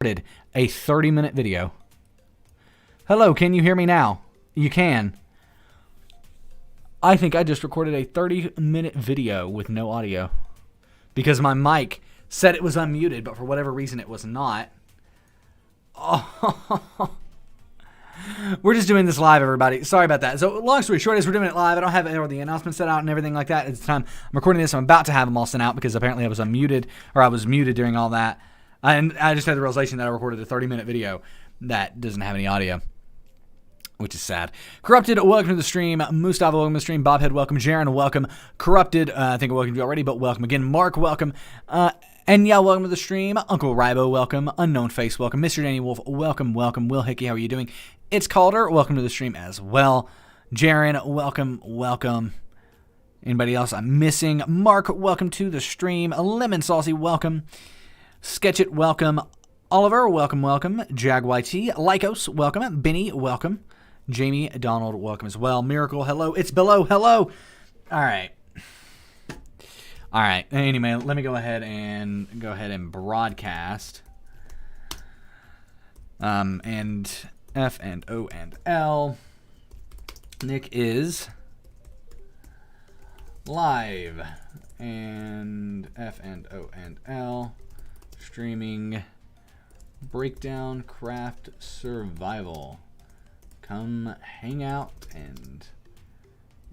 a 30-minute video. Hello, can you hear me now? You can. I think I just recorded a 30-minute video with no audio because my mic said it was unmuted, but for whatever reason it was not. Oh. We're just doing this live, everybody. Sorry about that. So long story short is we're doing it live. I don't have all the announcements set out and everything like that. It's the time I'm recording this. I'm about to have them all sent out because apparently I was unmuted, or I was muted during all that. And I just had the realization that I recorded a 30-minute video that doesn't have any audio, which is sad. Corrupted, welcome to the stream. Mustafa, welcome to the stream. Bobhead, welcome. Jaren, welcome. Corrupted, I think I welcomed you already, but welcome again. Mark, welcome. Enya, welcome to the stream. Uncle Rybo, welcome. Unknown Face, welcome. Mr. Danny Wolf, welcome, welcome. Will Hickey, how are you doing? It's Calder, welcome to the stream as well. Jaren, welcome, welcome. Anybody else I'm missing? Mark, welcome to the stream. Lemon Saucy, welcome. Sketch It, welcome. Oliver, welcome, welcome. Jag YT, Lycos, welcome. Benny, welcome. Jamie Donald, welcome as well. Miracle, hello. It's below, hello. All right. All right. Anyway, let me go ahead and broadcast. And F and O and L. Nick is live. And F and O and L. Streaming BreakdownCraft Survival. Come hang out and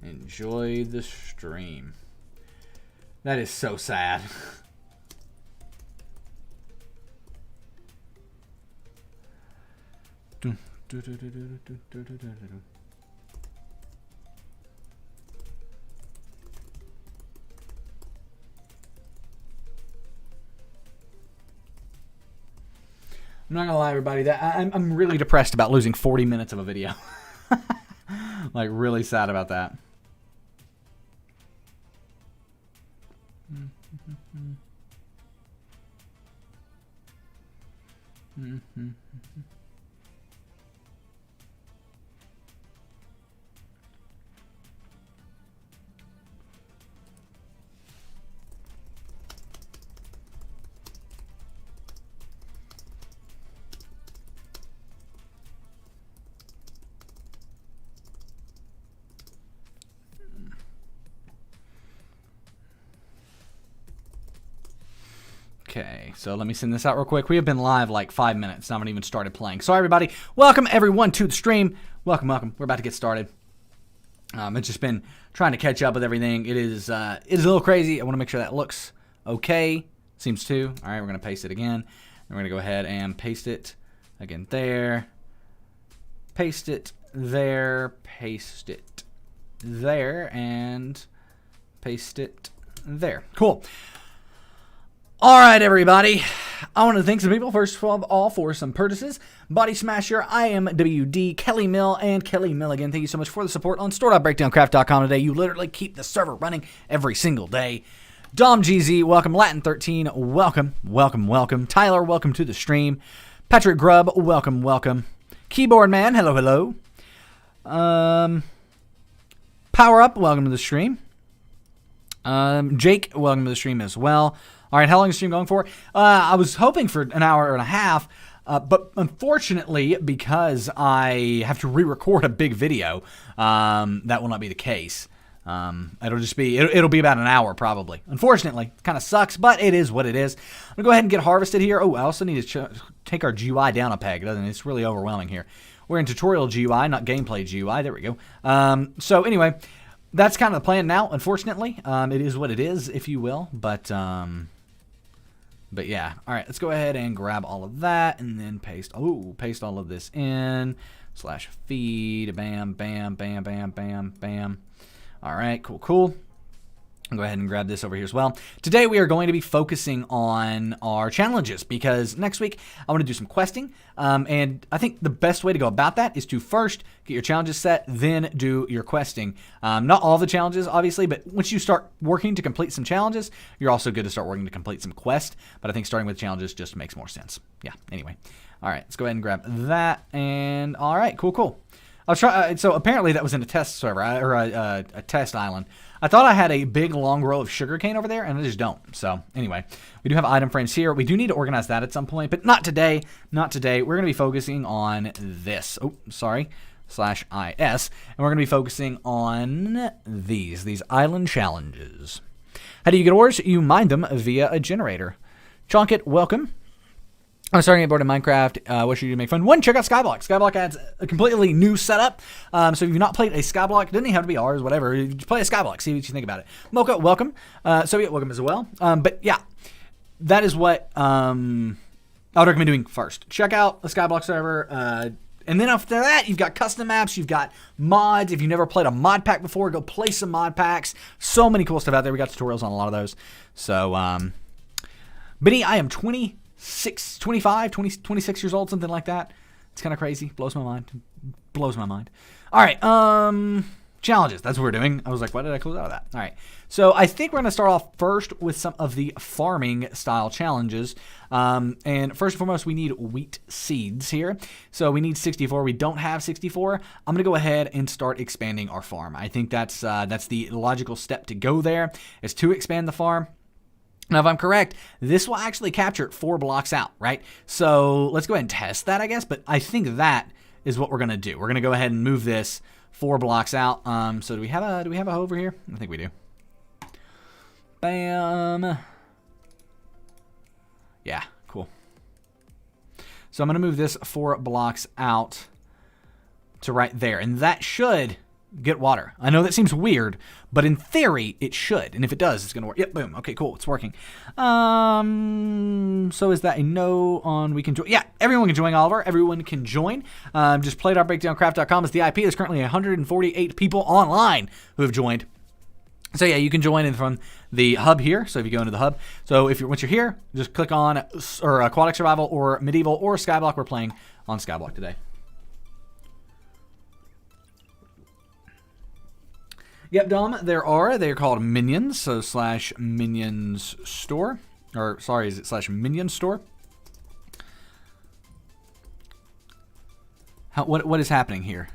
enjoy the stream. That is so sad. I'm not gonna lie, everybody. That I'm really depressed about losing 40 minutes of a video. Like, really sad about that. Okay, so let me send this out real quick. We have been live like 5 minutes. I haven't even started playing. Sorry, everybody. Welcome, everyone, to the stream. Welcome, welcome. We're about to get started. It's just been trying to catch up with everything. It is a little crazy. I want to make sure that looks okay. Seems to. All right, we're going to paste it again. We're going to go ahead and paste it again there. Paste it there. Paste it there. And paste it there. Cool. All right, everybody. I want to thank some people, first of all, for some purchases. Body Smasher, IMWD, Kelly Mill, and Kelly Milligan. Thank you so much for the support on store.breakdowncraft.com today. You literally keep the server running every single day. Dom GZ, welcome. Latin13, welcome, welcome, welcome. Tyler, welcome to the stream. Patrick Grubb, welcome, welcome. Keyboard Man, hello, hello. Power Up, welcome to the stream. Jake, welcome to the stream as well. All right, how long is the stream going for? I was hoping for an hour and a half, but unfortunately, because I have to re-record a big video, that will not be the case. It'll just be, it'll be about an hour probably. Unfortunately, it kind of sucks, but it is what it is. I'm going to go ahead and get harvested here. Oh, I also need to take our GUI down a peg, doesn't it? It's really overwhelming here. We're in tutorial GUI, not gameplay GUI. There we go. So anyway, that's kind of the plan now, unfortunately. It is what it is, if you will, but yeah. All right, let's go ahead and grab all of that and then paste all of this in, /feed, bam, bam, bam, bam, bam, bam. All right, cool, cool. I'll go ahead and grab this over here as well. Today we are going to be focusing on our challenges because next week I want to do some questing. And I think the best way to go about that is to first get your challenges set, then do your questing. Not all the challenges, obviously, but once you start working to complete some challenges, you're also good to start working to complete some quests. But I think starting with challenges just makes more sense. Yeah, anyway. All right, let's go ahead and grab that. And all right, cool, cool. I was trying. So apparently that was in a test server or a test island. I thought I had a big long row of sugarcane over there, and I just don't. So anyway, we do have item frames here. We do need to organize that at some point, but not today. Not today. We're going to be focusing on this. Oh, sorry. /is, and we're going to be focusing on these island challenges. How do you get ores? You mine them via a generator. Chonket, welcome. I'm starting to get bored in Minecraft. What should you do to make fun? One, check out SkyBlock. SkyBlock adds a completely new setup. So if you've not played a SkyBlock, it doesn't even have to be ours, whatever. You just play a SkyBlock. See what you think about it. Mocha, welcome. Soviet, welcome as well. But yeah, that is what I would recommend doing first. Check out the SkyBlock server. And then after that, you've got custom maps, you've got mods. If you've never played a mod pack before, go play some mod packs. So many cool stuff out there. We got tutorials on a lot of those. So, Benny, I am 26 years old, something like that. It's kind of crazy. Blows my mind. All right. Challenges. That's what we're doing. I was like, why did I close out of that? All right. So I think we're going to start off first with some of the farming style challenges. And first and foremost, we need wheat seeds here. So we need 64. We don't have 64. I'm going to go ahead and start expanding our farm. I think that's the logical step to go there, is to expand the farm. Now, if I'm correct, this will actually capture 4 blocks out, right? So let's go ahead and test that, I guess. But I think that is what we're going to do. We're going to go ahead and move this 4 blocks out. So do we have a hoe over here? I think we do. Bam. Yeah, cool. So I'm going to move this 4 blocks out to right there. And that should get water. I know that seems weird, but in theory, it should. And if it does, it's going to work. Yep, boom. Okay, cool. It's working. So is that a no on we can join? Yeah, everyone can join, Oliver. Everyone can join. Just play.breakdowncraft.com is the IP. There's currently 148 people online who have joined. So yeah, you can join in from the hub here. So if you go into the hub, so once you're here, just click on or Aquatic Survival or Medieval or SkyBlock. We're playing on SkyBlock today. Yep, Dom, they're called minions, so /minions store, or sorry, is it /minion store? What is happening here?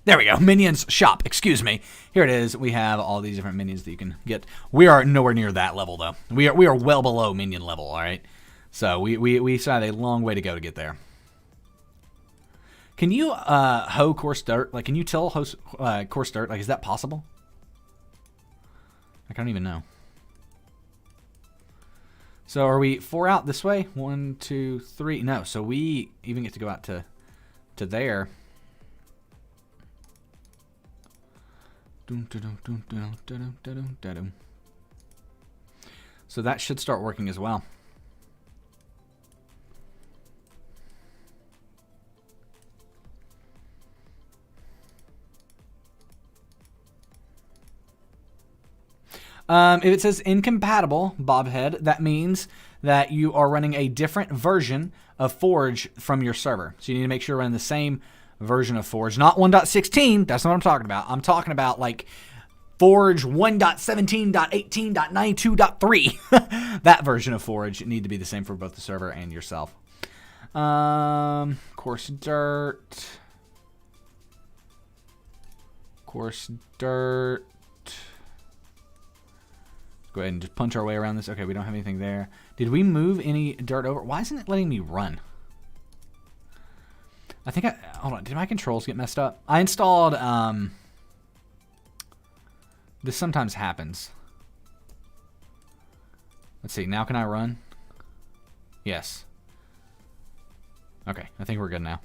There we go, minions shop, excuse me. Here it is, we have all these different minions that you can get. We are nowhere near that level, though. We are well below minion level, all right? So we still have a long way to go to get there. Can you hoe coarse dirt? Like, can you till coarse dirt? Like, is that possible? I don't even know. So are we 4 out this way? 1, 2, 3. No, so we even get to go out to there. So that should start working as well. If it says incompatible, Bobhead, that means that you are running a different version of Forge from your server. So you need to make sure you're running the same version of Forge. Not 1.16, that's not what I'm talking about. I'm talking about like Forge 1.17.18.92.3. That version of Forge need to be the same for both the server and yourself. Coarse dirt. Coarse dirt. Go ahead and just punch our way around this. Okay, we don't have anything there. Did we move any dirt over? Why isn't it letting me run? I think hold on, did my controls get messed up? I installed, this sometimes happens. Let's see, now can I run? Yes. Okay, I think we're good now.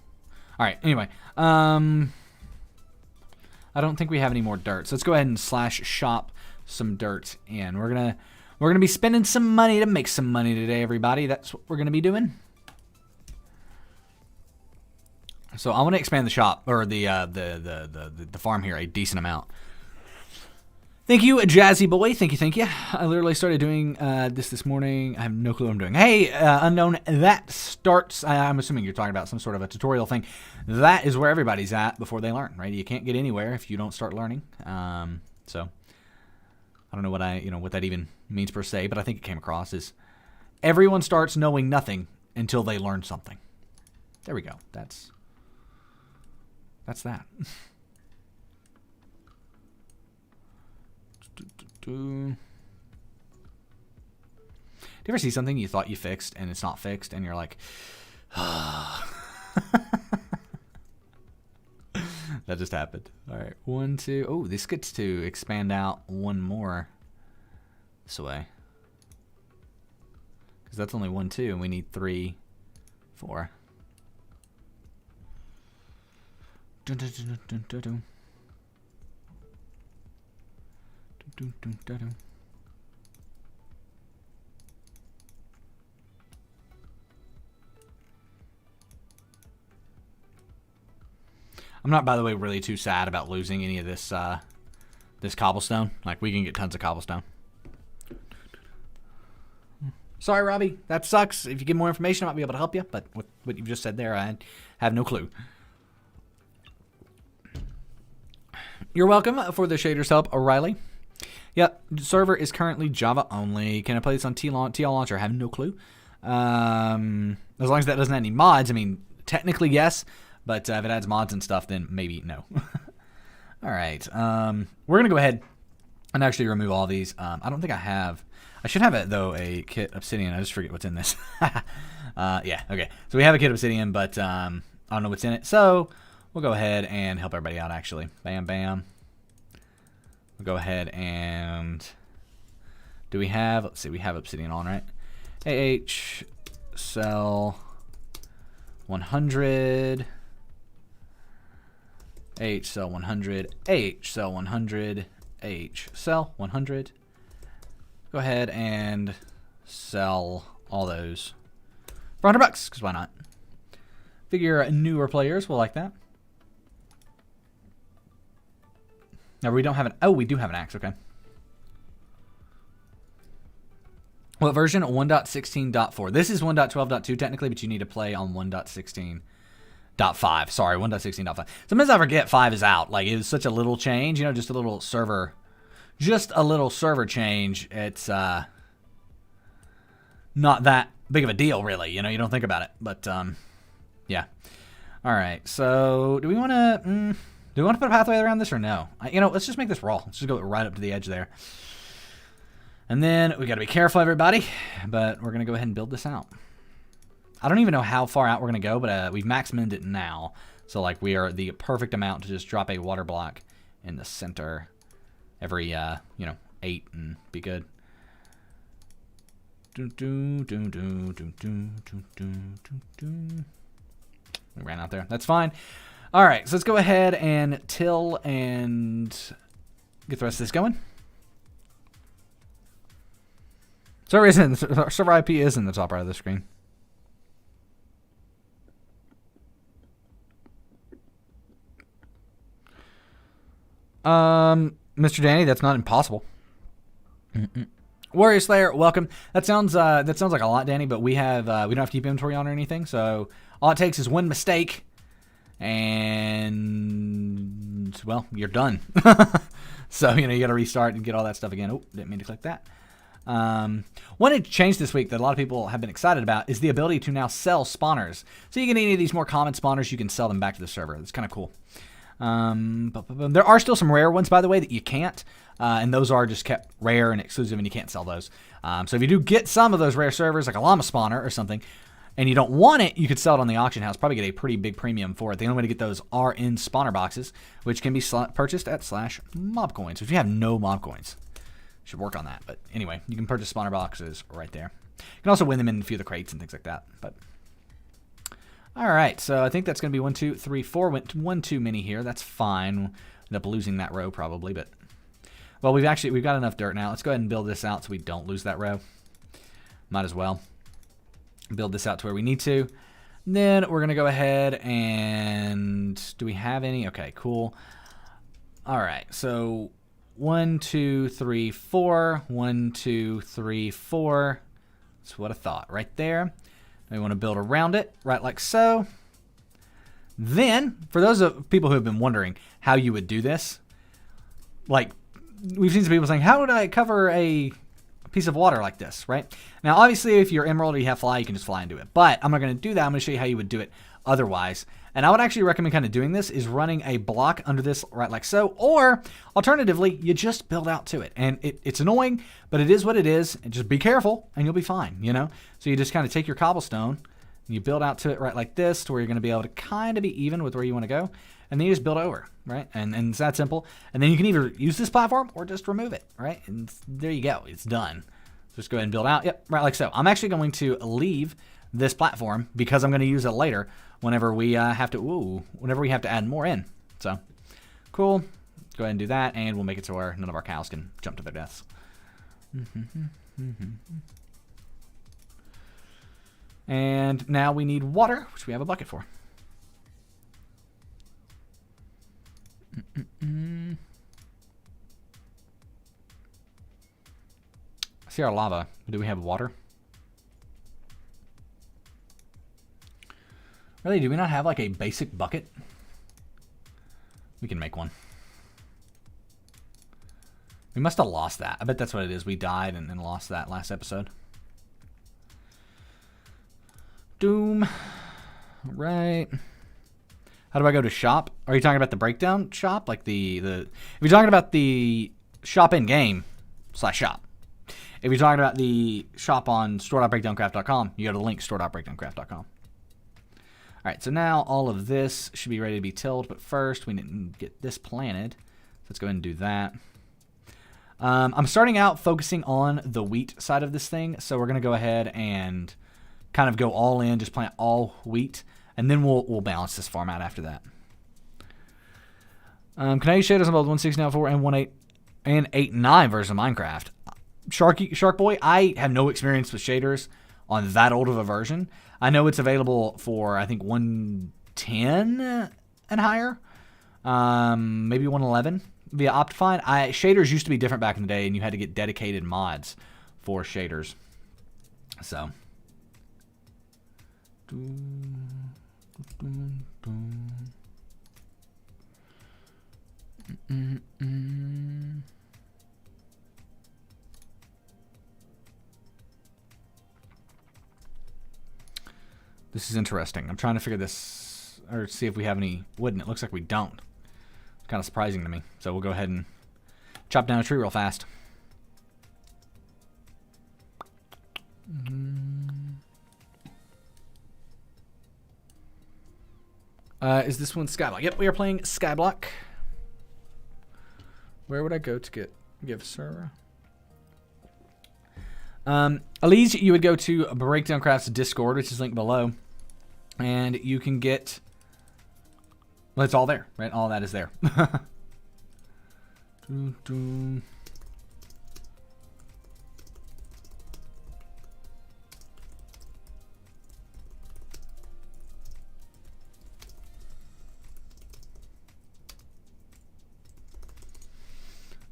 All right, anyway, I don't think we have any more dirt. So let's go ahead and /shop some dirt in. We're gonna be spending some money to make some money today, everybody. That's what we're gonna be doing. So I want to expand the shop or the farm here a decent amount. Thank you, Jazzy Boy. Thank you. I literally started doing this morning. I have no clue what I'm doing. Hey, Unknown, that starts, I'm assuming you're talking about some sort of a tutorial thing. That is where everybody's at before they learn, right? You can't get anywhere if you don't start learning. So I don't know what that even means per se, but I think it came across as everyone starts knowing nothing until they learn something. There we go. That's That's that. Do you ever see something you thought you fixed and it's not fixed and you're like, that just happened. All right, 1, 2. Oh, this gets to expand out one more this way. Because that's only 1, 2, and we need 3, 4. Dun, dun, dun, dun, dun, dun. Dun, dun, dun, dun. I'm not, by the way, really too sad about losing any of this this cobblestone. Like, we can get tons of cobblestone. Sorry, Robbie. That sucks. If you give more information, I might be able to help you. But with what you just said there, I have no clue. You're welcome for the shaders help, O'Reilly. Yep, server is currently Java only. Can I play this on TL Launcher? I have no clue. As long as that doesn't have any mods, I mean, technically yes, but if it adds mods and stuff, then maybe no. All right, we're gonna go ahead and actually remove all these. I don't think I have. I should have it though. A kit obsidian. I just forget what's in this. Yeah. Okay. So we have a kit obsidian, but I don't know what's in it. So we'll go ahead and help everybody out. Actually, bam, bam. We'll go ahead and do we have? Let's see. We have obsidian on, right? AH sell 100. H sell 100. H sell 100. H sell 100. Go ahead and sell all those for $100, because why not? Figure newer players will like that. Now we don't have an, oh, we do have an axe, okay. What version? 1.16.4. This is 1.12.2 technically, but you need to play on 1.16.5. Sorry, 1.16.5. Sometimes I forget 5 is out. Like, it was such a little change, you know, just a little server change. It's not that big of a deal, really. You know, you don't think about it. But, yeah. All right, so do we want to put a pathway around this or no? You know, let's just make this raw. Let's just go right up to the edge there. And then we got to be careful, everybody. But we're going to go ahead and build this out. I don't even know how far out we're going to go, but we've max-minned it now. So, like, we are the perfect amount to just drop a water block in the center every, you know, 8 and be good. We ran out there. That's fine. All right, so let's go ahead and till and get the rest of this going. Server IP is in the top right of the screen. Mr. Danny, that's not impossible. Warrior Slayer, welcome. That sounds like a lot, Danny, but we don't have to keep inventory on or anything. So all it takes is one mistake, and well, you're done. So you know you got to restart and get all that stuff again. Oh, didn't mean to click that. One change this week that a lot of people have been excited about is the ability to now sell spawners. So you get any of these more common spawners, you can sell them back to the server. That's kind of cool. There are still some rare ones, by the way, that you can't, and those are just kept rare and exclusive, and you can't sell those. So if you do get some of those rare servers, like a llama spawner or something, and you don't want it, you could sell it on the auction house, probably get a pretty big premium for it. The only way to get those are in spawner boxes, which can be purchased at /mobcoins. So if you have no mob coins, you should work on that. But anyway, you can purchase spawner boxes right there. You can also win them in a few of the crates and things like that. But all right, so I think that's going to be 1, 2, 3, 4. Went one too many here. That's fine. We'll end up losing that row probably, but well, we've got enough dirt now. Let's go ahead and build this out so we don't lose that row. Might as well build this out to where we need to. Then we're going to go ahead and do we have any? Okay, cool. All right, so 1, 2, 3, 4. 1, 2, 3, 4. That's what I thought right there. We want to build around it, right like so. Then, for those of people who have been wondering how you would do this, like, we've seen some people saying, how would I cover a piece of water like this, right? Now, obviously, if you're Emerald or you have fly, you can just fly into it. But I'm not going to do that. I'm going to show you how you would do it otherwise. And I would actually recommend kind of doing this is running a block under this right like so, or alternatively, you just build out to it. And it's annoying, but it is what it is. And just be careful and you'll be fine, you know? So you just kind of take your cobblestone and you build out to it right like this to where you're going to be able to kind of be even with where you want to go. And then you just build over, right? And it's that simple. And then you can either use this platform or just remove it, right? And there you go. It's done. Just go ahead and build out. Yep, right like so. I'm actually going to leave this platform because I'm going to use it later whenever we have to add more in. So, cool. Go ahead and do that, and we'll make it to where none of our cows can jump to their deaths. And now we need water, which we have a bucket for. I see our lava. Do we have water? Really, do we not have like a basic bucket? We can make one. We must have lost that. I bet that's what it is. We died and lost that last episode. Doom. All right. How do I go to shop? Are you talking about the breakdown shop? Like if you're talking about the shop in game /shop. If you're talking about the shop on store.breakdowncraft.com, you go to the link store.breakdowncraft.com. All right, so now all of this should be ready to be tilled, but first we need to get this planted. So let's go ahead and do that. I'm starting out focusing on the wheat side of this thing, so we're going to go ahead and kind of go all in, just plant all wheat, and then we'll balance this farm out after that. Can I use shaders on both 1.16.4 and 8.9 version of Minecraft? Shark Boy, I have no experience with shaders on that old of a version. I know it's available for, I think, 1.10 and higher, maybe 1.11 via Optifine. Shaders used to be different back in the day, and you had to get dedicated mods for shaders. So. This is interesting. I'm trying to figure this, or see if we have any wood, and it looks like we don't. It's kind of surprising to me. So we'll go ahead and chop down a tree real fast. Is this one SkyBlock? Yep, we are playing SkyBlock. Where would I go to give Sarah? Elise, you would go to BreakdownCraft's Discord, which is linked below, and you can get. Well, it's all there, right? All that is there.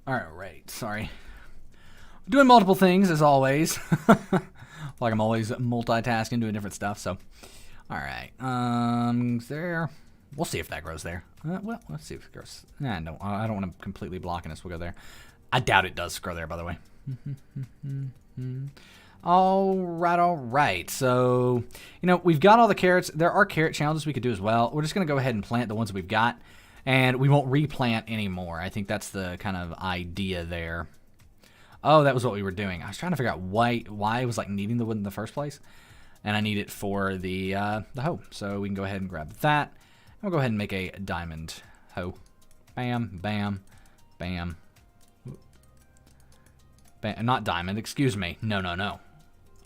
All right, sorry. Doing multiple things as always. Like I'm always multitasking, doing different stuff. So, all right. There. We'll see if that grows there. Well, let's see if it grows. Nah, no, I don't want to completely block this. We'll go there. I doubt it does grow there, by the way. All right. So, we've got all the carrots. There are carrot challenges we could do as well. We're just going to go ahead and plant the ones that we've got, and we won't replant anymore. I think that's the kind of idea there. Oh, that was what we were doing. I was trying to figure out why I was like needing the wood in the first place, and I need it for the hoe. So we can go ahead and grab that. We'll go ahead and make a diamond hoe. Bam, bam, bam. Bam. Not diamond, excuse me. No.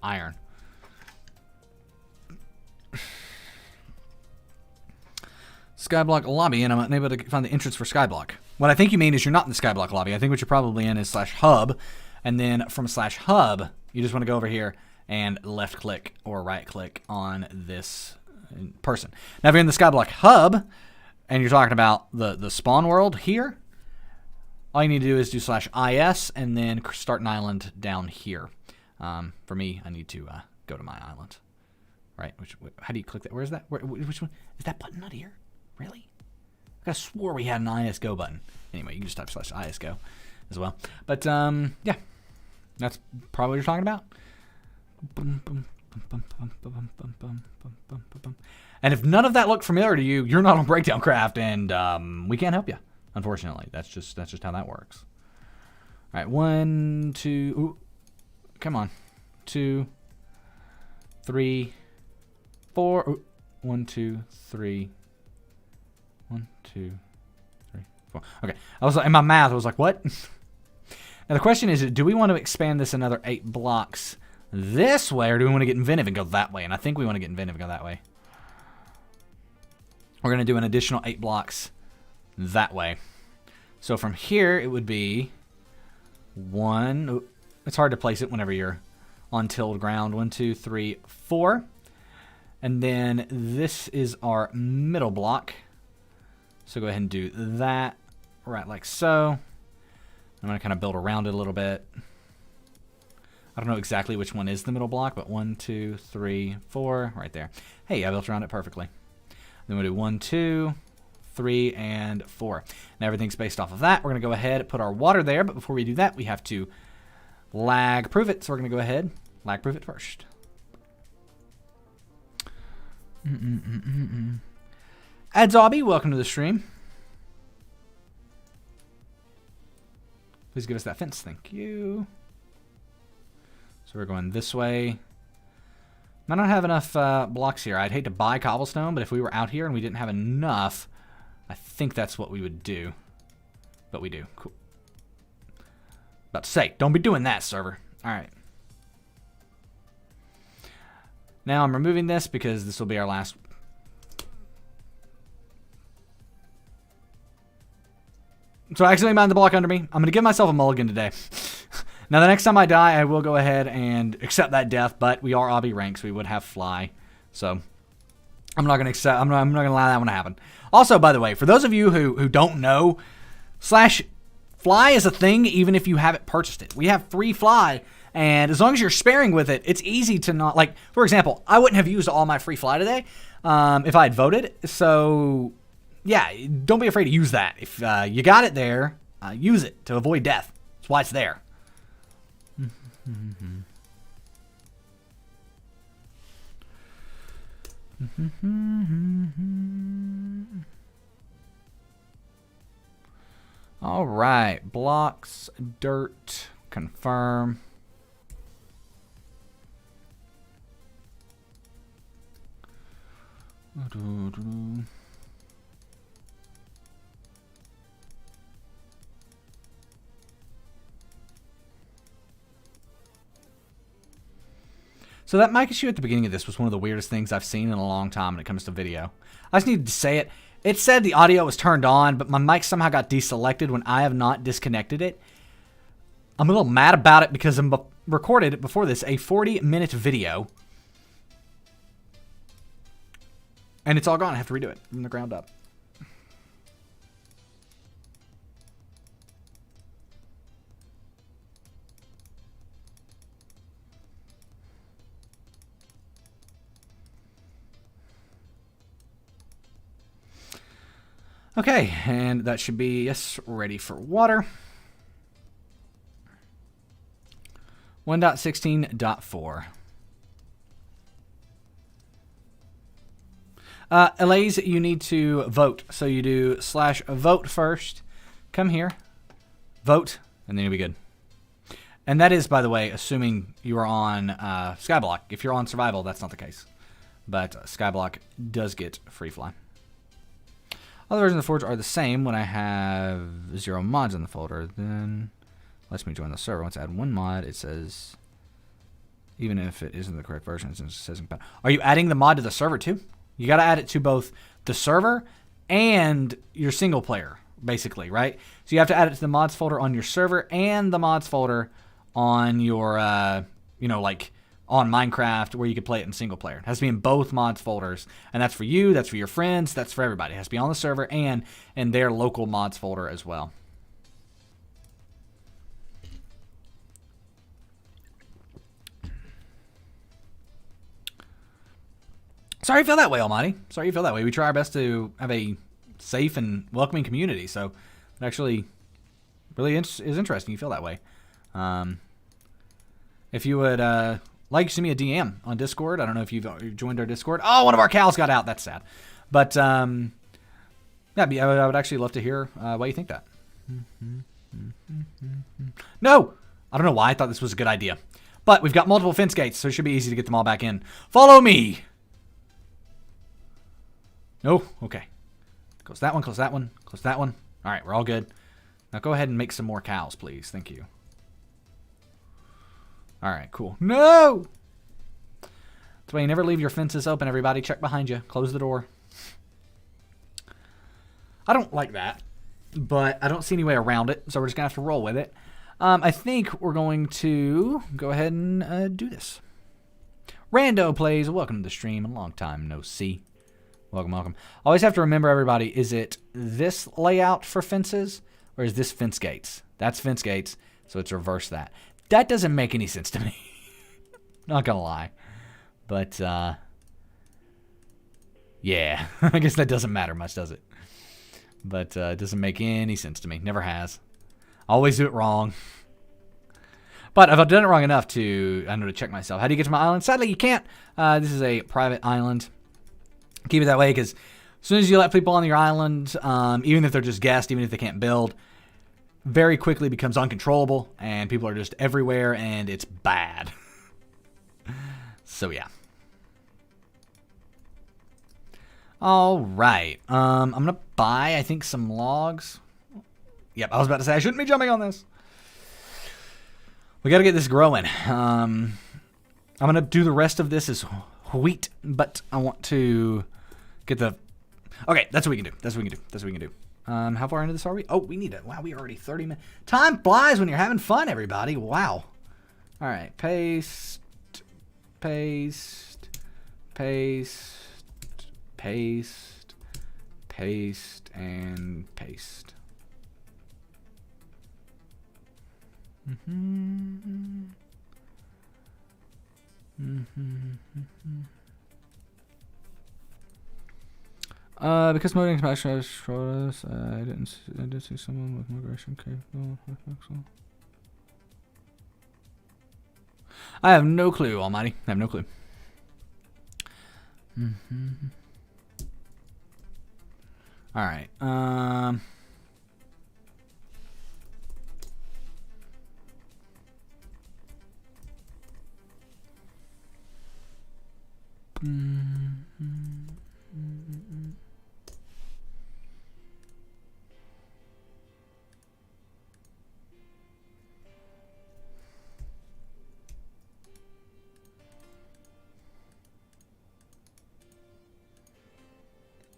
Iron. SkyBlock lobby, and I'm unable to find the entrance for SkyBlock. What I think you mean is you're not in the SkyBlock lobby. I think what you're probably in is /hub, and then from /hub, you just want to go over here and left click or right click on this person. Now, if you're in the SkyBlock hub and you're talking about the spawn world here, all you need to do is do /is and then start an island down here. For me, I need to go to my island. Right? How do you click that? Where is that? Which one? Is that button not here? Really? I swore we had an ISGO button. Anyway, you can just type /ISGO as well. But, yeah. That's probably what you're talking about. And if none of that looked familiar to you, you're not on BreakdownCraft, and we can't help you. Unfortunately, that's just how that works. All right, 1, 2. Ooh, come on, 2, 3, 4. Ooh, 1, 2, 3. 1, 2, 3, 4. Okay, I was like, in my math, I was like, what? Now the question is, do we want to expand this another 8 blocks this way, or do we want to get inventive and go that way? And I think we want to get inventive and go that way. We're going to do an additional 8 blocks that way. So from here, it would be 1. Ooh, it's hard to place it whenever you're on tilled ground. 1, 2, 3, 4. And then this is our middle block. So go ahead and do that right like so. I'm going to kind of build around it a little bit. I don't know exactly which one is the middle block, but 1, 2, 3, 4, right there. Hey, I built around it perfectly. Then we'll do 1, 2, 3, and 4. And everything's based off of that. We're going to go ahead and put our water there, but before we do that, we have to lag proof it. So we're going to go ahead, lag proof it first. Adzobby, welcome to the stream. Please give us that fence. Thank you. So we're going this way. I don't have enough blocks here. I'd hate to buy cobblestone, but if we were out here and we didn't have enough, I think that's what we would do. But we do. Cool. About to say, don't be doing that, server. All right. Now I'm removing this because this will be our last. So I accidentally mined the block under me. I'm going to give myself a mulligan today. Now the next time I die, I will go ahead and accept that death, but we are obby ranks. We would have fly. So I'm not going to accept, I'm not going to allow that one to happen. Also, by the way, for those of you who don't know, /fly is a thing even if you haven't purchased it. We have free fly, and as long as you're sparing with it, it's easy to not, like, for example, I wouldn't have used all my free fly today if I had voted. So yeah, don't be afraid to use that. If you got it there, use it to avoid death. That's why it's there. All right, blocks, dirt, confirm. So that mic issue at the beginning of this was one of the weirdest things I've seen in a long time when it comes to video. I just needed to say it. It said the audio was turned on, but my mic somehow got deselected when I have not disconnected it. I'm a little mad about it because I recorded before this a 40-minute video. And it's all gone. I have to redo it from the ground up. Okay, and that should be, yes, ready for water. 1.16.4. Elise, you need to vote. So you do /vote first. Come here, vote, and then you'll be good. And that is, by the way, assuming you are on SkyBlock. If you're on survival, that's not the case. But SkyBlock does get free fly. Other versions of the Forge are the same when I have 0 mods in the folder. Then lets me join the server. Once I add 1 mod, it says, even if it isn't the correct version, it says, are you adding the mod to the server too? You got to add it to both the server and your single player, basically, right? So you have to add it to the mods folder on your server and the mods folder on your, like on Minecraft where you could play it in single player. It has to be in both mods folders, and that's for you, that's for your friends, that's for everybody. It has to be on the server and in their local mods folder as well. Sorry you feel that way, Almighty. Sorry you feel that way. We try our best to have a safe and welcoming community, so it actually really is interesting you feel that way. If you would like, send me a DM on Discord. I don't know if you've joined our Discord. Oh, one of our cows got out. That's sad. But, yeah, I would actually love to hear why you think that. No! I don't know why I thought this was a good idea. But we've got multiple fence gates, so it should be easy to get them all back in. Follow me! No? Okay. Close that one, close that one, close that one. All right, we're all good. Now go ahead and make some more cows, please. Thank you. All right, cool. No! That's why you never leave your fences open, everybody. Check behind you. Close the door. I don't like that, but I don't see any way around it, so we're just going to have to roll with it. I think we're going to go ahead and do this. Rando plays. Welcome to the stream. A long time no see. Welcome, welcome. Always have to remember, everybody, is it this layout for fences, or is this fence gates? That's fence gates, so it's reverse that. That doesn't make any sense to me. Not gonna lie. But, yeah. I guess that doesn't matter much, does it? But it doesn't make any sense to me. Never has. Always do it wrong. But if I've done it wrong enough I know to check myself. How do you get to my island? Sadly, you can't. This is a private island. Keep it that way, because as soon as you let people on your island, even if they're just guests, even if they can't build, very quickly becomes uncontrollable, and people are just everywhere, and it's bad. So, yeah. All right. I'm going to buy, I think, some logs. Yep, I was about to say I shouldn't be jumping on this. We got to get this growing. I'm going to do the rest of this as wheat, but I want to get the... Okay, that's what we can do. That's what we can do. That's what we can do. How far into this are we? Oh, we need it. Wow, we're already 30 minutes. Time flies when you're having fun, everybody. Wow. All right, paste, paste, paste, paste, paste, and paste. Because modding Smash showed us, I did see someone with migration capable. I have no clue, Almighty. I have no clue. All right.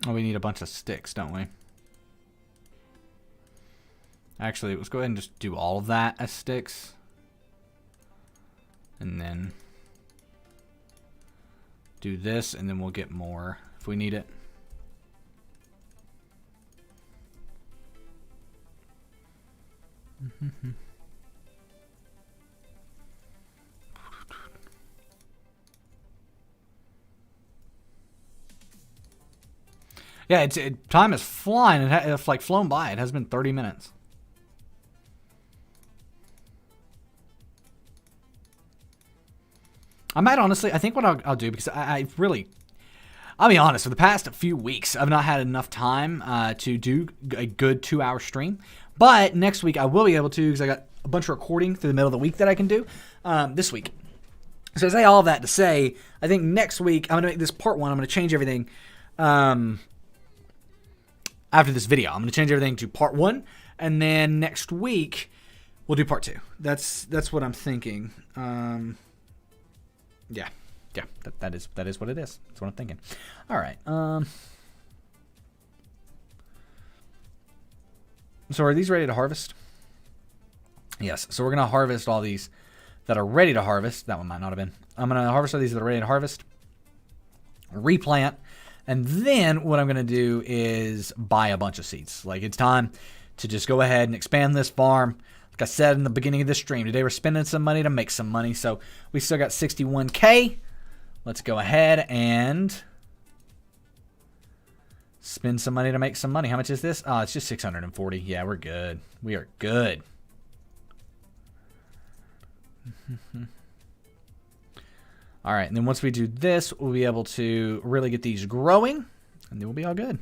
Oh, we need a bunch of sticks, don't we? Actually, let's go ahead and just do all of that as sticks. And then do this, and then we'll get more if we need it. Yeah, time is flying. It's like flown by. It has been 30 minutes. I might honestly, I think what I'll do, because I really, I'll be honest, for the past few weeks, I've not had enough time to do a good 2-hour stream. But next week I will be able to, because I got a bunch of recording through the middle of the week that I can do this week. So I say all of that to say, I think next week I'm going to make this part 1. I'm going to change everything. After this video, I'm going to change everything to part 1, and then next week we'll do part 2. That's what I'm thinking. Yeah, that is what it is. That's what I'm thinking. All right. So are these ready to harvest? Yes. So we're going to harvest all these that are ready to harvest. That one might not have been. I'm going to harvest all these that are ready to harvest, replant. And then what I'm going to do is buy a bunch of seeds. Like, it's time to just go ahead and expand this farm. Like I said in the beginning of this stream, today we're spending some money to make some money. So we still got 61K. Let's go ahead and spend some money to make some money. How much is this? Oh, it's just 640. Yeah, we're good. We are good. All right, and then once we do this, we'll be able to really get these growing, and then we'll be all good.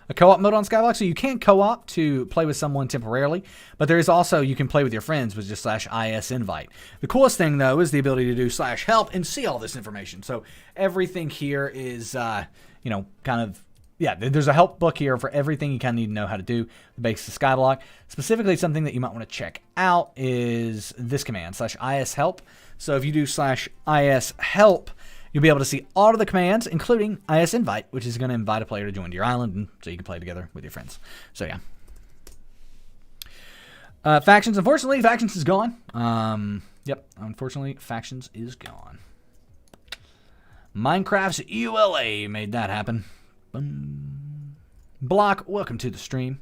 A co-op mode on SkyBlock, so you can co-op to play with someone temporarily, but there is also, you can play with your friends with just /is invite. The coolest thing, though, is the ability to do /help and see all this information. So everything here is, you know, kind of, yeah, there's a help book here for everything you kind of need to know how to do the basics of SkyBlock. Specifically, something that you might want to check out is this command, /is-help. So if you do /is-help, you'll be able to see all of the commands, including is-invite, which is going to invite a player to join your island, and so you can play together with your friends. So, yeah. Factions. Unfortunately, Factions is gone. Yep, unfortunately, Factions is gone. Minecraft's ULA made that happen. Boom. Block, welcome to the stream.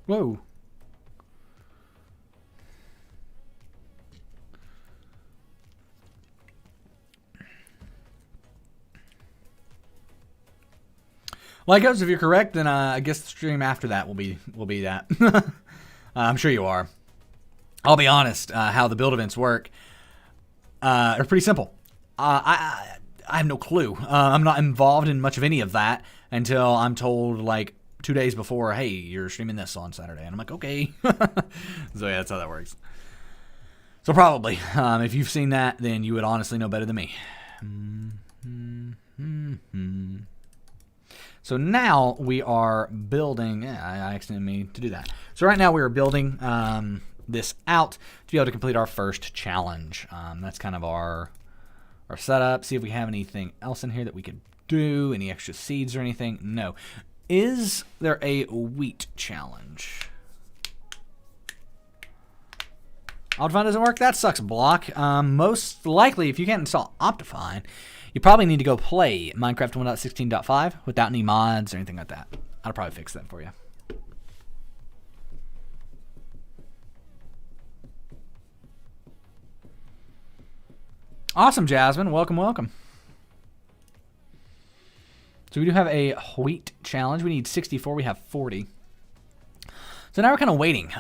Whoa. Lycos, if you're correct, then I guess the stream after that will be that. I'm sure you are. I'll be honest, how the build events work are pretty simple. I have no clue. I'm not involved in much of any of that until I'm told, like, 2 days before, hey, you're streaming this on Saturday. And I'm like, okay. So, yeah, that's how that works. So, probably, if you've seen that, then you would honestly know better than me. So, now we are building... I accidentally mean to do that. So, right now we are building this out to be able to complete our first challenge. That's kind of our setup. See if we have anything else in here that we could do. Any extra seeds or anything? No. Is there a wheat challenge? Optifine doesn't work? That sucks, Block. Most likely, if you can't install Optifine, you probably need to go play Minecraft 1.16.5 without any mods or anything like that. I'll probably fix that for you. Awesome, Jasmine. Welcome, welcome. So we do have a wheat challenge. We need 64. We have 40. So now we're kind of waiting.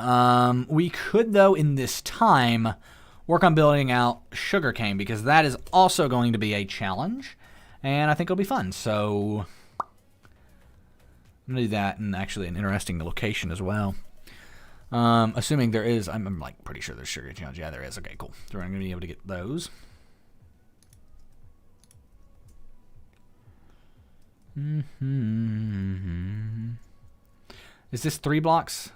We could, though, in this time, work on building out sugarcane because that is also going to be a challenge. And I think it'll be fun. So I'm going to do that in actually an interesting location as well. Assuming there is, I'm like pretty sure there's sugar challenge. Yeah, there is. Okay, cool. So we're going to be able to get those. Is this 3 blocks?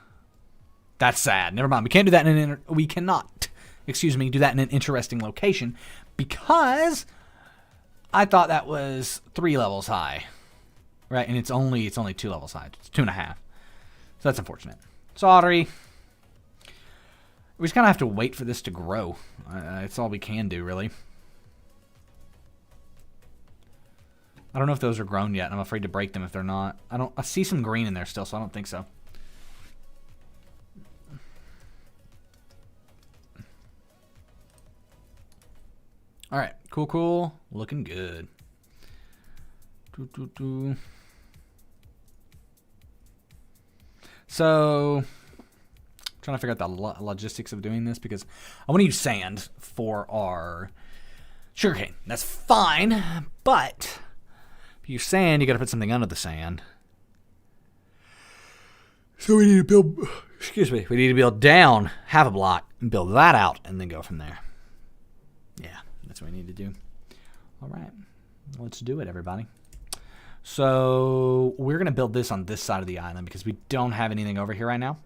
That's sad. Never mind. We can't do that in an we cannot, excuse me, do that in an interesting location because I thought that was 3 levels high, right? And it's only 2 levels high. It's 2.5. So that's unfortunate. Sorry. We just kind of have to wait for this to grow. It's all we can do, really. I don't know if those are grown yet. I'm afraid to break them if they're not. I see some green in there still, so I don't think so. All right, cool. Looking good. So, trying to figure out the logistics of doing this because I want to use sand for our sugarcane. That's fine, but you sand, you got to put something under the sand. So we need to build, we need to build down half a block and build that out and then go from there. Yeah, that's what we need to do. All right, let's do it, everybody. So we're going to build this on this side of the island because we don't have anything over here right now.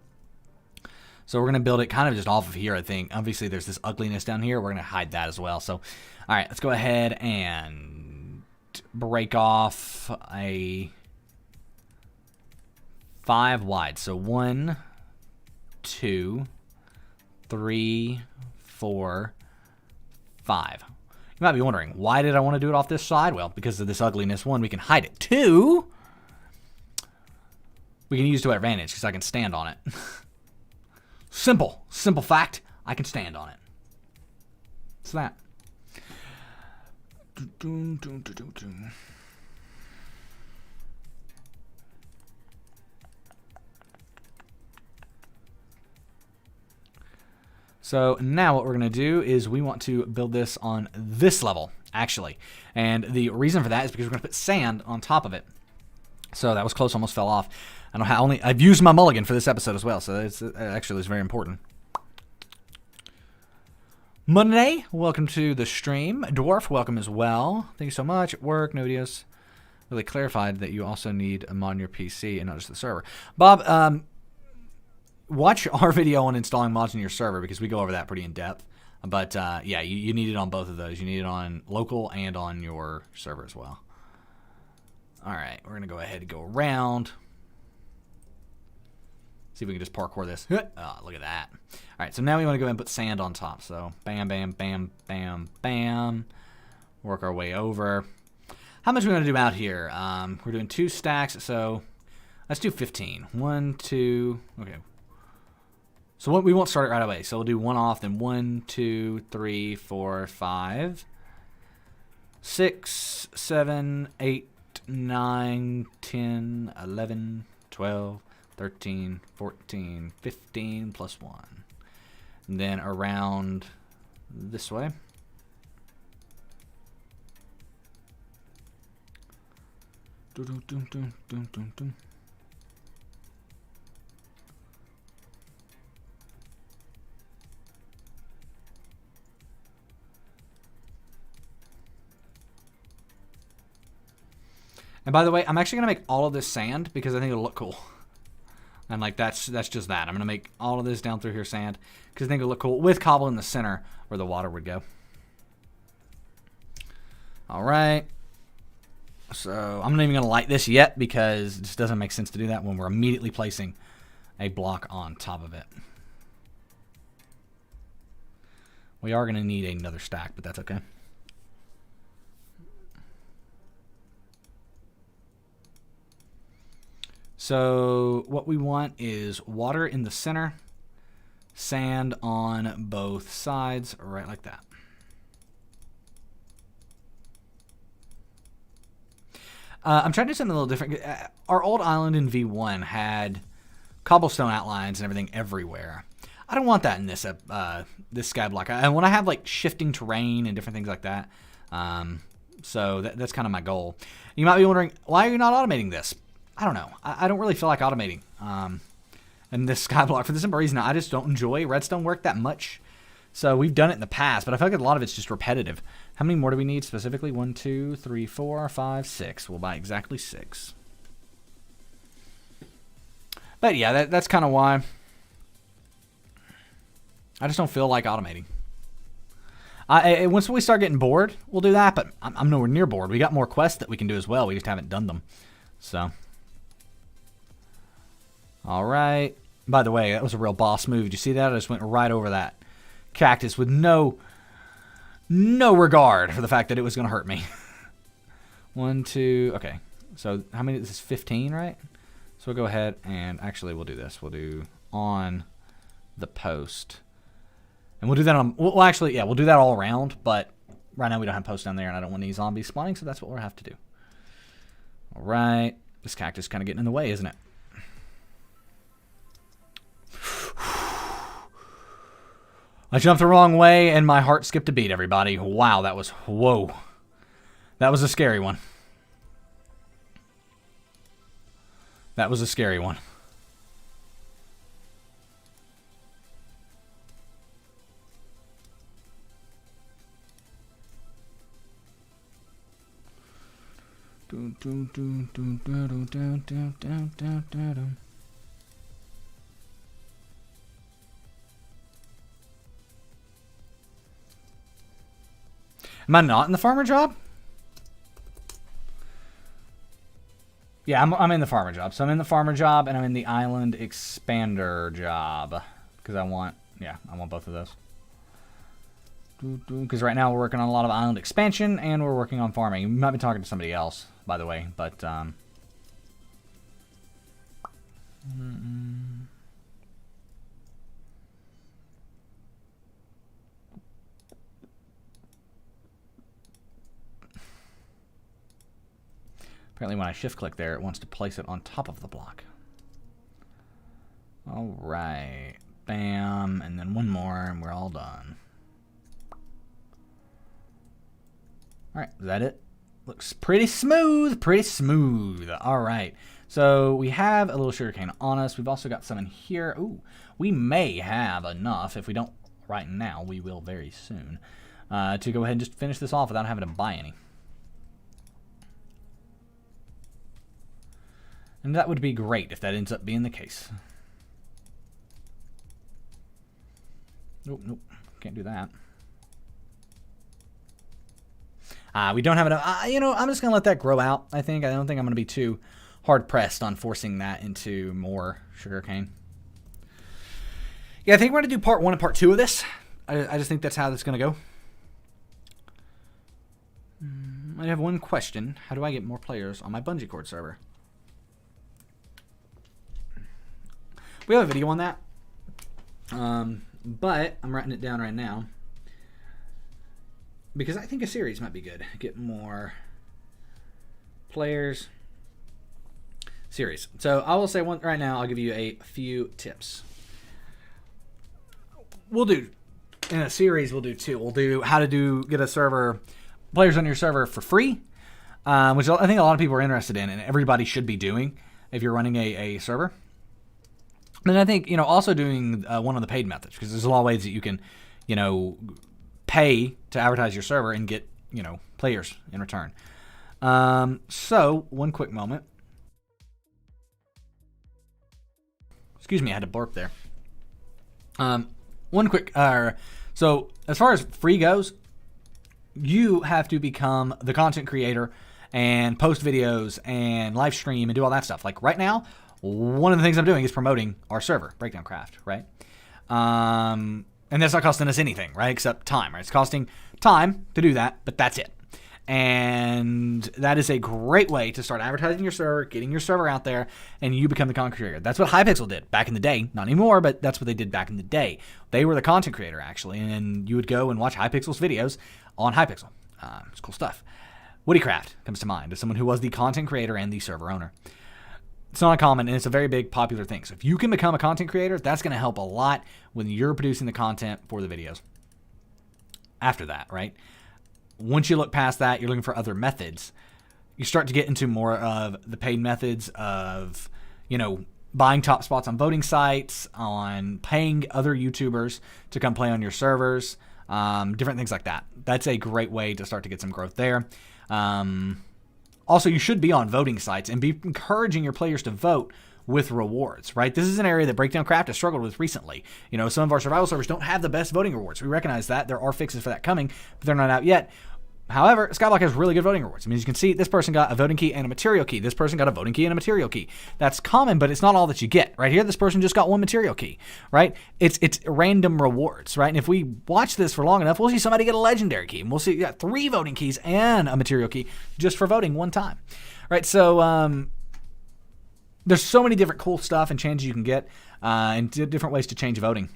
So we're going to build it kind of just off of here, I think. Obviously, there's this ugliness down here. We're going to hide that as well. So, all right, let's go ahead and break off a 5 wide. So 1, 2, 3, 4, 5. You might be wondering, why did I want to do it off this side? Well, because of this ugliness. 1, we can hide it. 2, we can use to our advantage because I can stand on it. Simple fact. I can stand on it. It's that. So now what we're going to do is we want to build this on this level, actually. And the reason for that is because we're going to put sand on top of it. So that was close, almost fell off. I've used my mulligan for this episode as well, so it actually is very important. Monday, welcome to the stream. Dwarf, welcome as well. Thank you so much. At work, Nodius really clarified that you also need a mod on your PC and not just the server. Bob, watch our video on installing mods on your server because we go over that pretty in depth. But yeah, you need it on both of those. You need it on local and on your server as well. All right, we're gonna go ahead and go around. See if we can just parkour this. Oh, look at that. All right, so now we want to go ahead and put sand on top. So bam, bam, bam, bam, bam. Work our way over. How much are we going to do out here? We're doing 2 stacks, so let's do 15. 1, 2, okay. So we won't start it right away. So we'll do 1 off, then 1, 2, 3, 4, 5, 6, 7, 8, 9, 10, 11, 12, 13, 14, 15 plus 1. And then around this way. And by the way, I'm actually going to make all of this sand because I think it'll look cool. And like that's just that. I'm going to make all of this down through here sand because I think it'll look cool with cobble in the center where the water would go. All right. So I'm not even going to light this yet because it just doesn't make sense to do that when we're immediately placing a block on top of it. We are going to need another stack, but that's okay. So what we want is water in the center, sand on both sides, right like that. I'm trying to do something a little different. Our old island in V1 had cobblestone outlines and everything everywhere. I don't want that in this this skyblock. I want to have like shifting terrain and different things like that. So that's kind of my goal. You might be wondering, why are you not automating this? I don't know. I don't really feel like automating in this skyblock for the simple reason I just don't enjoy redstone work that much. So we've done it in the past, but I feel like a lot of it's just repetitive. How many more do we need specifically? 1, 2, 3, 4, 5, 6. We'll buy exactly 6. But yeah, that's kind of why. I just don't feel like automating. Once we start getting bored, we'll do that, but I'm nowhere near bored. We got more quests that we can do as well. We just haven't done them. So. All right. By the way, that was a real boss move. Did you see that? I just went right over that cactus with no regard for the fact that it was going to hurt me. 1, 2. Okay. So how many? This is 15, right? So we'll go ahead and actually we'll do this. We'll do on the post. And we'll do that on, well, actually, yeah, we'll do that all around, but right now we don't have posts down there and I don't want any zombies spawning, so that's what we'll have to do. All right. This cactus is kind of getting in the way, isn't it? I jumped the wrong way and my heart skipped a beat, everybody. Wow, that was, whoa. That was a scary one. That was a scary one. Am I not in the farmer job? Yeah, I'm in the farmer job. So I'm in the farmer job and I'm in the island expander job. Because I want both of those. Because right now we're working on a lot of island expansion and we're working on farming. You might be talking to somebody else, by the way, but apparently when I shift click there, it wants to place it on top of the block. All right, bam, and then one more and we're all done. All right, is that it? Looks pretty smooth, pretty smooth. All right, so we have a little sugarcane on us. We've also got some in here. Ooh, we may have enough. If we don't right now, we will very soon, to go ahead and just finish this off without having to buy any. And that would be great if that ends up being the case. Nope, nope, can't do that. We don't have enough. You know, I'm just going to let that grow out, I think. I don't think I'm going to be too hard-pressed on forcing that into more sugarcane. Yeah, I think we're going to do part 1 and part 2 of this. I just think that's how this is going to go. I have one question. How do I get more players on my bungee cord server? We have a video on that. But I'm writing it down right now. Because I think a series might be good. Get more players. Series. So I will say one right now. I'll give you a few tips. We'll do in a series. We'll do 2. We'll do how to get a server, players on your server for free, which I think a lot of people are interested in, and everybody should be doing if you're running a server. And I think also doing one of the paid methods, because there's a lot of ways that you can pay to advertise your server and get, players in return. So, one quick moment. Excuse me, I had to burp there. One quick, so as far as free goes, you have to become the content creator and post videos and live stream and do all that stuff. Like right now, one of the things I'm doing is promoting our server, BreakdownCraft, right? And that's not costing us anything, right? Except time, right? It's costing time to do that, but that's it. And that is a great way to start advertising your server, getting your server out there, and you become the content creator. That's what Hypixel did back in the day. Not anymore, but that's what they did back in the day. They were the content creator, actually, and you would go and watch Hypixel's videos on Hypixel. It's cool stuff. Woodycraft comes to mind as someone who was the content creator and the server owner. It's not common, and it's a very big, popular thing. So if you can become a content creator, that's going to help a lot when you're producing the content for the videos. After that, right? Once you look past that, you're looking for other methods. You start to get into more of the paid methods of, buying top spots on voting sites, on paying other YouTubers to come play on your servers, different things like that. That's a great way to start to get some growth there. Also, you should be on voting sites and be encouraging your players to vote with rewards, right? This is an area that BreakdownCraft has struggled with recently. Some of our survival servers don't have the best voting rewards. We recognize that. There are fixes for that coming, but they're not out yet. However, SkyBlock has really good voting rewards. I mean, as you can see, this person got a voting key and a material key. This person got a voting key and a material key. That's common, but it's not all that you get. Right here, this person just got one material key, right? It's random rewards, right? And if we watch this for long enough, we'll see somebody get a legendary key. And we'll see you got 3 voting keys and a material key just for voting one time, right? So there's so many different cool stuff and changes you can get and different ways to change voting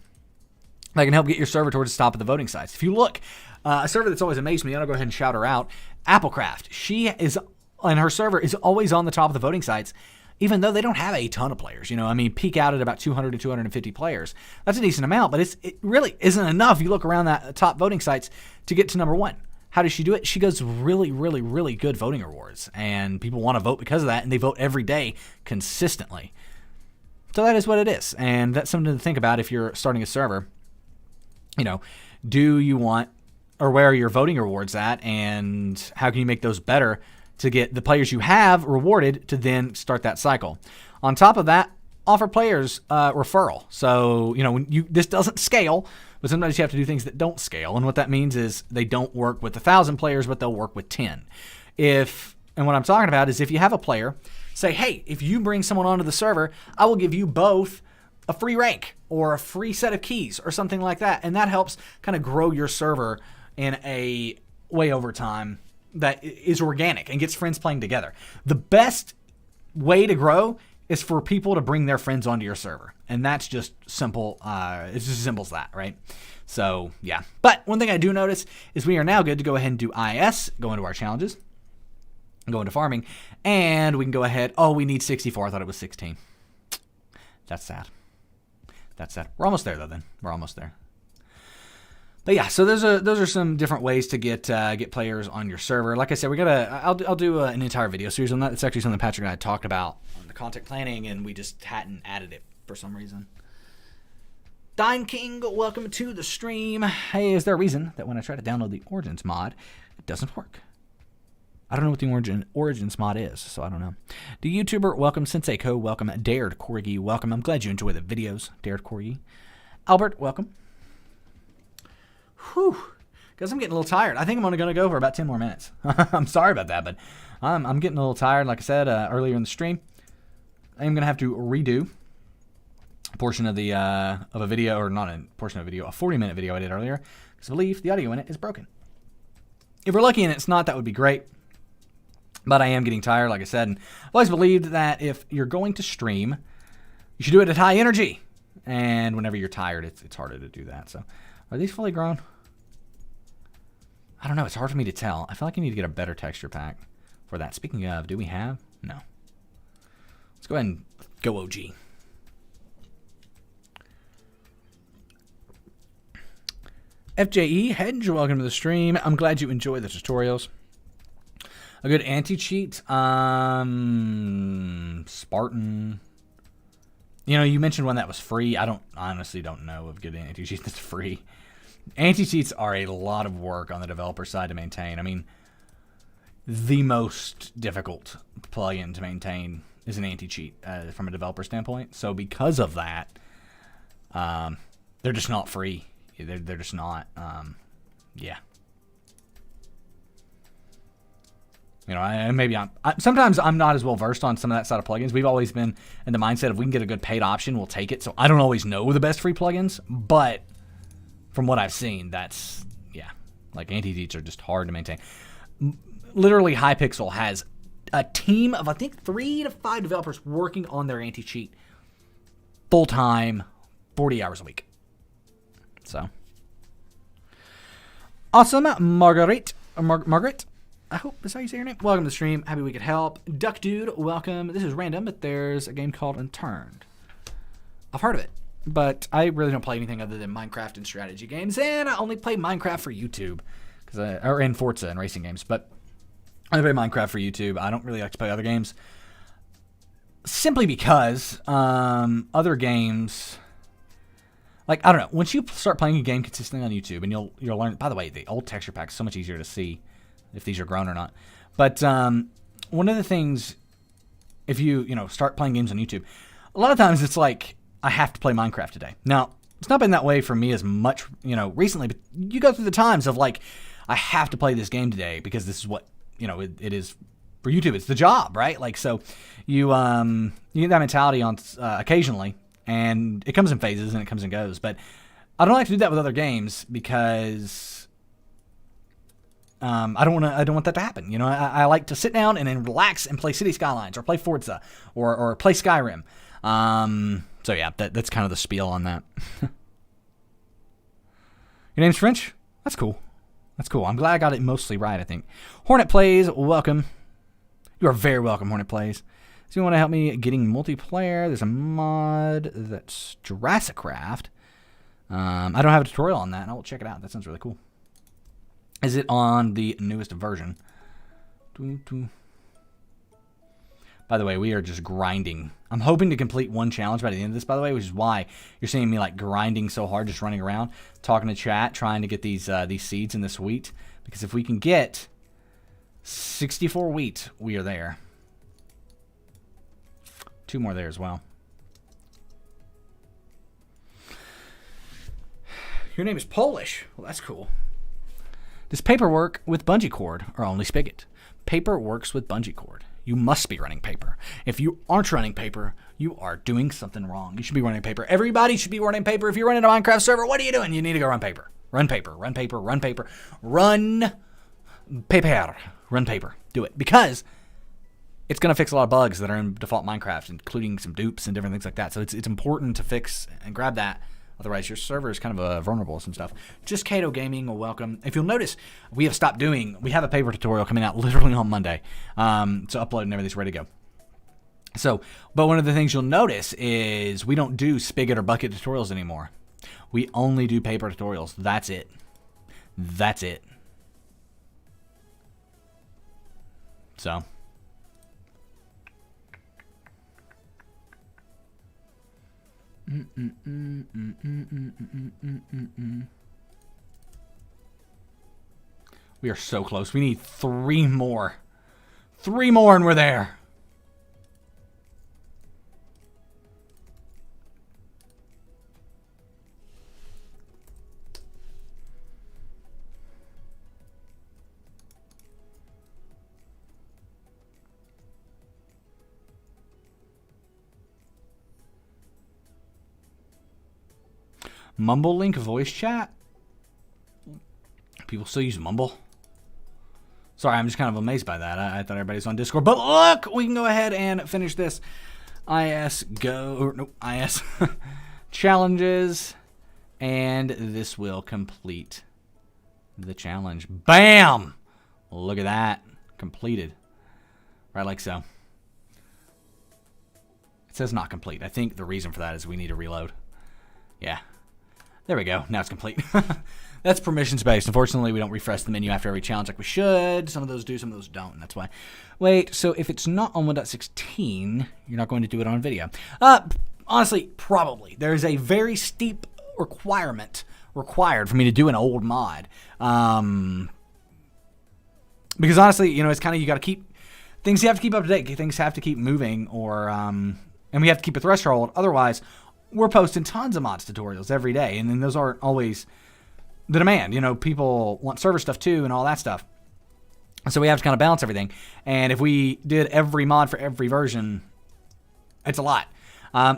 that can help get your server towards the top of the voting sites. If you look, a server that's always amazed me, I'll go ahead and shout her out, Applecraft. She is, and her server is always on the top of the voting sites, even though they don't have a ton of players. Peak out at about 200 to 250 players. That's a decent amount, but it really isn't enough. You look around that top voting sites to get to number 1. How does she do it? She goes really, really, really good voting rewards, and people want to vote because of that, and they vote every day consistently. So that is what it is, and that's something to think about if you're starting a server. Do you want, or where are your voting rewards at, and how can you make those better to get the players you have rewarded to then start that cycle? On top of that, offer players referral. So, this doesn't scale, but sometimes you have to do things that don't scale. And what that means is they don't work with 1,000 players, but they'll work with 10. And what I'm talking about is if you have a player, say, hey, if you bring someone onto the server, I will give you both a free rank or a free set of keys or something like that. And that helps kind of grow your server in a way over time that is organic and gets friends playing together. The best way to grow is for people to bring their friends onto your server. And that's just simple. It's just as simple as that, right? So, yeah. But one thing I do notice is we are now good to go ahead and do IS, go into our challenges, go into farming, and we can go ahead. Oh, we need 64. I thought it was 16. That's sad. That's sad. We're almost there, though, then. We're almost there. But yeah, so those are some different ways to get players on your server. Like I said, I'll do an entire video series on that. It's actually something Patrick and I talked about on the content planning, and we just hadn't added it for some reason. Dine King, welcome to the stream. Hey, is there a reason that when I try to download the Origins mod, it doesn't work? I don't know what the Origins mod is, so I don't know. The YouTuber, welcome. Sensei-ko, welcome. Dared Corgi, welcome. I'm glad you enjoy the videos, Dared Corgi. Albert, welcome. Whew. Guys, I'm getting a little tired. I think I'm only going to go for about 10 more minutes. I'm sorry about that, but I'm getting a little tired. Like I said earlier in the stream, I'm going to have to redo a portion of the of a video, or not a portion of a video, a 40-minute video I did earlier, because I believe the audio in it is broken. If we're lucky and it's not, that would be great. But I am getting tired, like I said, and I've always believed that if you're going to stream, you should do it at high energy. And whenever you're tired, it's harder to do that. So, are these fully grown? I don't know. It's hard for me to tell. I feel like I need to get a better texture pack for that. Speaking of, do we have? No. Let's go ahead and go OG. FJE Hedge, welcome to the stream. I'm glad you enjoy the tutorials. A good anti-cheat, Spartan. You know, you mentioned one that was free. I honestly don't know of good anti-cheat that's free. Anti-cheats are a lot of work on the developer side to maintain. I mean, the most difficult plugin to maintain is an anti-cheat from a developer standpoint. So because of that, they're just not free. They're just not. Yeah. You know, sometimes I'm not as well versed on some of that side of plugins. We've always been in the mindset of we can get a good paid option, we'll take it. So I don't always know the best free plugins, but from what I've seen, that's, yeah, like anti-cheats are just hard to maintain. Literally, Hypixel has a team of, I think, 3 to 5 developers working on their anti-cheat full-time, 40 hours a week. So, awesome, Margaret, I hope that's how you say your name. Welcome to the stream. Happy we could help. Duck Dude, welcome. This is random, but there's a game called Unturned. I've heard of it, but I really don't play anything other than Minecraft and strategy games, and I only play Minecraft for YouTube, or in Forza and racing games. But I play Minecraft for YouTube. I don't really like to play other games, simply because other games, like, I don't know. Once you start playing a game consistently on YouTube, and you'll learn. By the way, the old texture pack is so much easier to see if these are grown or not. But one of the things, if you start playing games on YouTube, a lot of times it's like, I have to play Minecraft today. Now, it's not been that way for me as much, recently, but you go through the times of like, I have to play this game today because this is what, it is for YouTube. It's the job, right? Like, so you get that mentality on occasionally, and it comes in phases and it comes and goes. But I don't like to do that with other games because I don't want that to happen. I like to sit down and then relax and play City Skylines or play Forza or play Skyrim. So yeah, that's kind of the spiel on that. Your name's French? That's cool. That's cool. I'm glad I got it mostly right, I think. Hornet Plays, welcome. You are very welcome, Hornet Plays. So you want to help me getting multiplayer? There's a mod that's Jurassic Craft. I don't have a tutorial on that, and I will check it out. That sounds really cool. Is it on the newest version? By the way, we are just grinding. I'm hoping to complete one challenge by the end of this, by the way, which is why you're seeing me like grinding so hard, just running around, talking to chat, trying to get these seeds in this wheat. Because if we can get 64 wheat, we are there. 2 more there as well. Your name is Polish. Well, that's cool. Does paper work with bungee cord or only spigot? Paper works with bungee cord. You must be running paper. If you aren't running paper, you are doing something wrong. You should be running paper. Everybody should be running paper. If you're running a Minecraft server, what are you doing? You need to go run paper. Run paper. Run paper. Run paper. Run paper. Run paper. Do it. Because it's going to fix a lot of bugs that are in default Minecraft, including some dupes and different things like that. So it's important to fix and grab that. Otherwise, your server is kind of vulnerable to some stuff. Just Kato Gaming, welcome. If you'll notice, we have a paper tutorial coming out literally on Monday. So upload and everything's ready to go. So, but one of the things you'll notice is we don't do spigot or bucket tutorials anymore. We only do paper tutorials. That's it. That's it. So. We are so close. We need 3 more. 3 more and we're there. Mumble link voice chat? People still use Mumble? Sorry, I'm just kind of amazed by that. I thought everybody's on Discord. But look, we can go ahead and finish this IS challenges. And this will complete the challenge. Bam! Look at that. Completed. Right like so. It says not complete. I think the reason for that is we need to reload. Yeah. There we go. Now it's complete. That's permissions based. Unfortunately, we don't refresh the menu after every challenge like we should. Some of those do, some of those don't, and that's why. Wait, so if it's not on 1.16, you're not going to do it on video? Honestly, probably. There's a very steep required for me to do an old mod. Because honestly, you know, it's kind of, you got to keep, things you have to keep up to date. Things have to keep moving, or, and we have to keep a threshold. Otherwise, we're posting tons of mods tutorials every day, and then those aren't always the demand. You know, people want server stuff too and all that stuff. So we have to kind of balance everything. And if we did every mod for every version, it's a lot.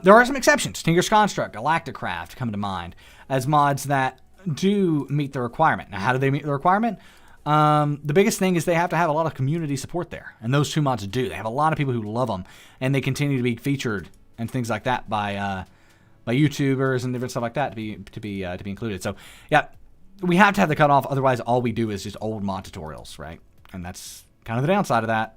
There are some exceptions. Tinker's Construct, Galacticraft come to mind as mods that do meet the requirement. Now, how do they meet the requirement? The biggest thing is they have to have a lot of community support there. And those 2 mods do. They have a lot of people who love them, and they continue to be featured and things like that by YouTubers and different stuff like that to be included. So yeah, we have to have the cutoff. Otherwise, all we do is just old mod tutorials, right? And that's kind of the downside of that.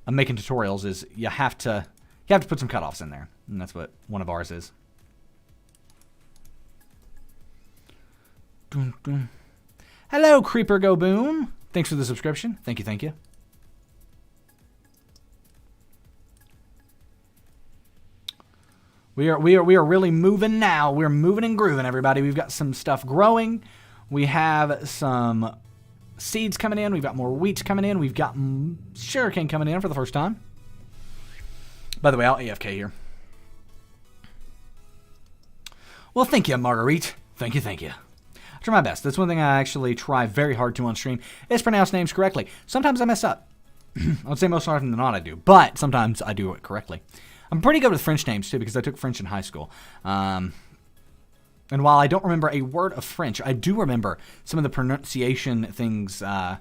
Of making tutorials is you have to put some cutoffs in there, and that's what one of ours is. Dun, dun. Hello, Creeper Go Boom. Thanks for the subscription. Thank you, thank you. We are really moving now. We're moving and grooving, everybody. We've got some stuff growing. We have some seeds coming in. We've got more wheat coming in. We've got sugarcane coming in for the first time. By the way, I'll AFK here. Well, thank you, Marguerite. Thank you, thank you. I try my best. That's one thing I actually try very hard to on stream, is pronounce names correctly. Sometimes I mess up. I would say most often than not I do, but sometimes I do it correctly. I'm pretty good with French names, too, because I took French in high school. And while I don't remember a word of French, I do remember some of the pronunciation things that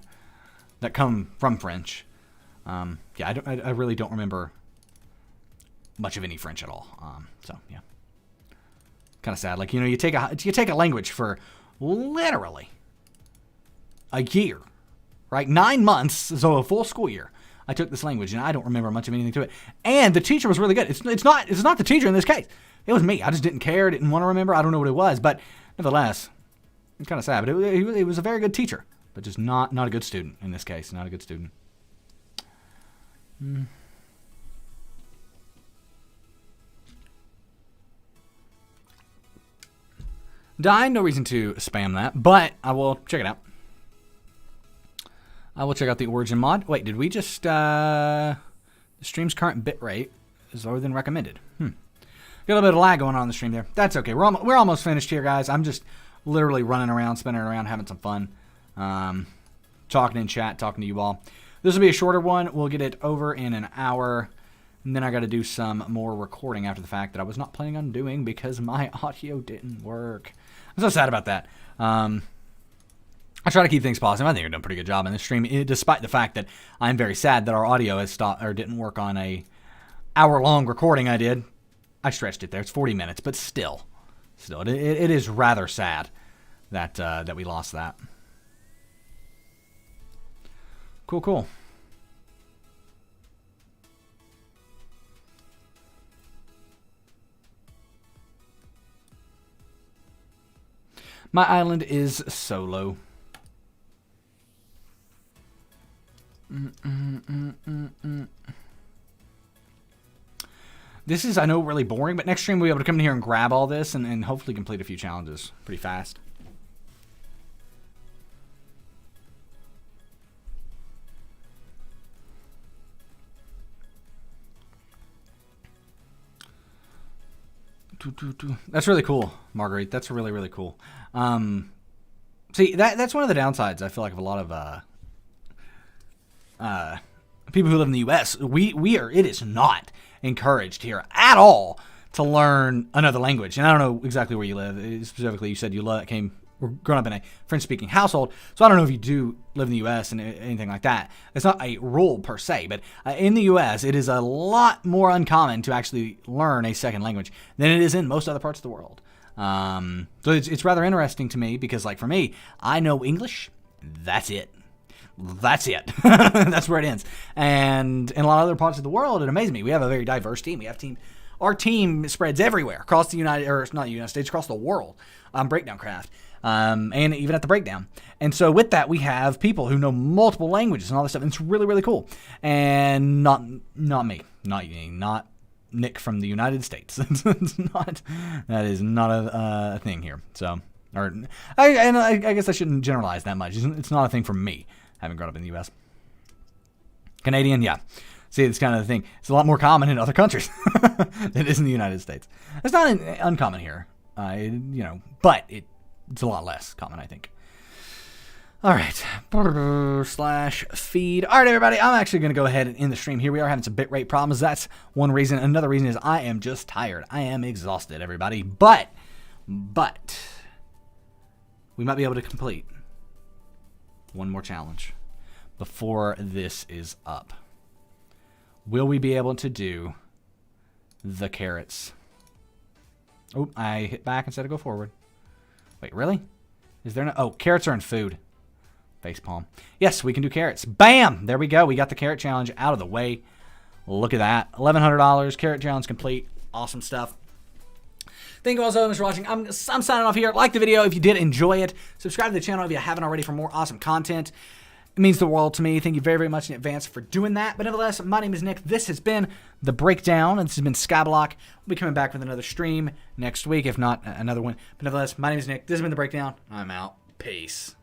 come from French. Yeah, I really don't remember much of any French at all. So, yeah. Kind of sad. Like, you know, you take a language for literally a year, right? 9 months, so a full school year. I took this language, and I don't remember much of anything to it. And the teacher was really good. It's not the teacher in this case. It was me. I just didn't care, didn't want to remember. I don't know what it was, but nevertheless, it's kind of sad. But it was a very good teacher, but just not a good student in this case. Not a good student. Die, no reason to spam that, but I will check it out. I will check out the origin mod. Wait, did we just, the stream's current bitrate is lower than recommended. Got a little bit of lag going on the stream there. That's okay. We're almost finished here, guys. I'm just literally running around, spinning around, having some fun. Talking in chat, talking to you all. This will be a shorter one. We'll get it over in an hour. And then I got to do some more recording after the fact that I was not planning on doing because my audio didn't work. I'm so sad about that. I try to keep things positive. I think we're doing a pretty good job in this stream, despite the fact that I'm very sad that our audio has stopped or didn't work on a hour-long recording I did. I stretched it there. It's 40 minutes, but still, it is rather sad that that we lost that. Cool. My island is solo. This is, I know, really boring, but next stream we'll be able to come in here and grab all this and hopefully complete a few challenges pretty fast. That's really cool, Marguerite. That's really, really cool. See, that's one of the downsides, I feel like, of a lot of people who live in the U.S. It is not encouraged here at all to learn another language. And I don't know exactly where you live. Specifically, you said you were grown up in a French-speaking household. So I don't know if you do live in the U.S. and anything like that. It's not a rule per se, but in the U.S., it is a lot more uncommon to actually learn a second language than it is in most other parts of the world. So it's rather interesting to me because, like, for me, I know English. That's it. That's where it ends. And in a lot of other parts of the world, it amazes me. We have a very diverse team. Our team spreads everywhere across the United States, across the world. BreakdownCraft. And even at the breakdown. And so with that, we have people who know multiple languages and all this stuff. And it's really, really cool. And not me. Not Nick from the United States. That is not a thing here. So, I guess I shouldn't generalize that much. It's not a thing for me, having grown up in the U.S. Canadian, yeah. See, it's kind of the thing. It's a lot more common in other countries than it is in the United States. It's not uncommon here, but it's a lot less common, I think. All right, /feed. All right, everybody, I'm actually going to go ahead and end the stream here. We are having some bitrate problems. That's one reason. Another reason is I am just tired. I am exhausted, everybody. But we might be able to complete one more challenge before this is up. Will we be able to do the carrots? Oh, I hit back instead of go forward. Wait, really? Is there no... Oh, carrots are in food. Facepalm. Yes, we can do carrots. Bam! There we go. We got the carrot challenge out of the way. Look at that. $1,100. Carrot challenge complete. Awesome stuff. Thank you all so much for watching. I'm signing off here. Like the video if you did enjoy it. Subscribe to the channel if you haven't already for more awesome content. It means the world to me. Thank you very, very much in advance for doing that. But nevertheless, my name is Nick. This has been The Breakdown, and this has been SkyBlock. We'll be coming back with another stream next week, if not another one. But nevertheless, my name is Nick. This has been The Breakdown. I'm out. Peace.